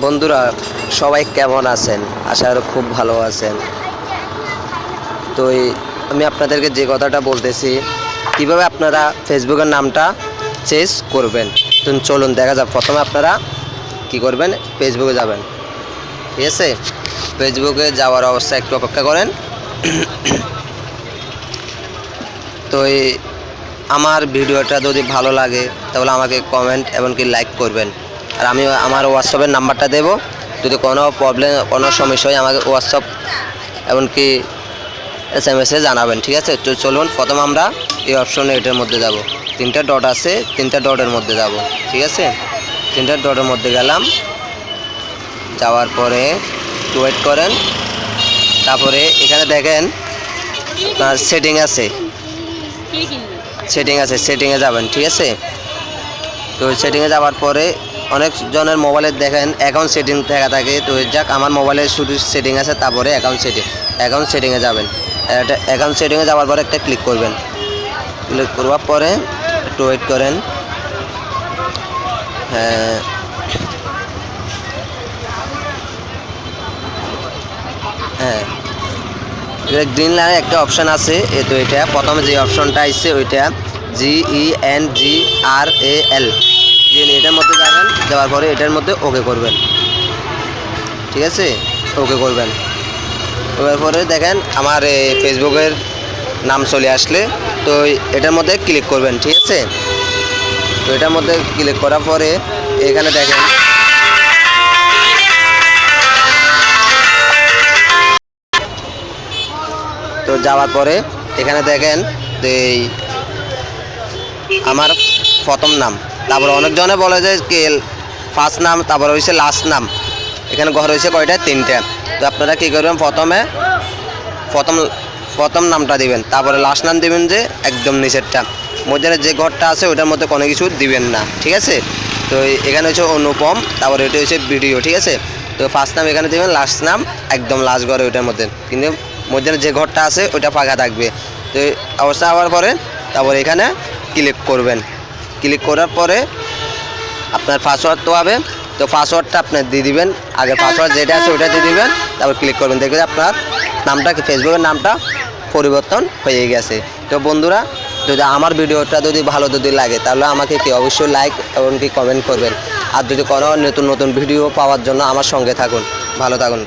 বন্ধুরা সবাই কেমন আছেন? আশা করি খুব ভালো আছেন। তো আমি আপনাদেরকে যে কথাটা বলতেছি, কিভাবে আপনারা ফেসবুকের নামটা চেঞ্জ করবেন। তো চলুন দেখা যাক। প্রথমে আপনারা কি করবেন, ফেসবুকে যাবেন। ঠিক আছে, ফেসবুকে যাওয়ার অবস্থায় একটু অপেক্ষা করেন। তো আমার ভিডিওটা যদি ভালো লাগে তাহলে আমাকে কমেন্ট এমনকি লাইক করবেন। আর আমি আমার হোয়াটসঅ্যাপের নাম্বারটা দেবো, যদি কোনো প্রবলেম কোনো সমস্যা হয় আমাকে হোয়াটসঅ্যাপ এমনকি SMS-এ জানাবেন। ঠিক আছে, তো চলুন প্রথম আমরা এই অপশনে এটার মধ্যে যাব। তিনটা ডট আছে, তিনটা ডটের মধ্যে যাব। ঠিক আছে, তিনটা ডটের মধ্যে গেলাম। যাওয়ার পরে ওয়েট করেন। তারপরে এখানে দেখেন আপনার সেটিং আছে, সেটিংয়ে যাবেন। ঠিক আছে, তো সেটিংয়ে যাওয়ার পরে অনেক জনের মোবাইলে দেখেন অ্যাকাউন্ট সেটিং দেখা থাকে। তো যাক আমার মোবাইলে শুধু সেটিং আছে, তারপরে অ্যাকাউন্ট সেটিংয়ে যাবেন। অ্যাকাউন্ট সেটিংয়ে যাওয়ার পরে একটা ক্লিক করবেন। ক্লিক করবার পরে একটু ওয়েট করেন। হ্যাঁ, গ্রিন লাইনে একটা অপশান আছে। তো এটা প্রথমে যে অপশনটা আসছে ওইটা GENGRAL, এটার মধ্যে যাবেন। যাওয়ার পরে এটার মধ্যে ওকে করবেন। ঠিক আছে, ওকে করবেন। ওর পরে দেখেন আমার ফেসবুকের নাম চলে আসলে, তো এটার মধ্যে ক্লিক করবেন। ঠিক আছে, তো এটার মধ্যে ক্লিক করার পরে এখানে দেখেন তো যাওয়ার পরে এখানে দেখেন এই আমার প্রথম নাম, তারপর অনেকজনে বলে যে ফার্স্ট নাম, তারপর হয়েছে লাস্ট নাম। এখানে ঘর হয়েছে কয়টা? তিনটা। তো আপনারা কী করবেন, প্রথম নামটা দিবেন, তারপরে লাস্ট নাম দিবেন যে একদম নিচেরটা। মধ্যে যে ঘরটা আছে ওটার মধ্যে কোনো কিছু দিবেন না। ঠিক আছে, তো এখানে হচ্ছে অনুপম, তারপরে এটা হচ্ছে ভিডিও। ঠিক আছে, তো ফার্স্ট নাম এখানে দিবেন, লাস্ট নাম একদম লাস্ট ঘরে ওইটার মধ্যে, কিন্তু মধ্যে যে ঘরটা আছে ওইটা ফাঁকা থাকবে। তো এই অবস্থা হওয়ার পরে তারপরে এখানে ক্লিক করবেন। ক্লিক করার পরে আপনার পাসওয়ার্ড তো হবে, তো পাসওয়ার্ডটা আপনার দিয়ে দিবেন। আগে পাসওয়ার্ড যেটা আছে ওইটা দিয়ে দিবেন, তারপর ক্লিক করবেন। দেখবেন আপনার নামটা ফেসবুকের নামটা পরিবর্তন হয়ে গেছে। তো বন্ধুরা, যদি আমার ভিডিওটা যদি ভালো লাগে তাহলে আমাকে অবশ্যই লাইক এবং কমেন্ট করবেন। আর যদি কোনো নতুন ভিডিও পাওয়ার জন্য আমার সঙ্গে থাকুন। ভালো থাকুন।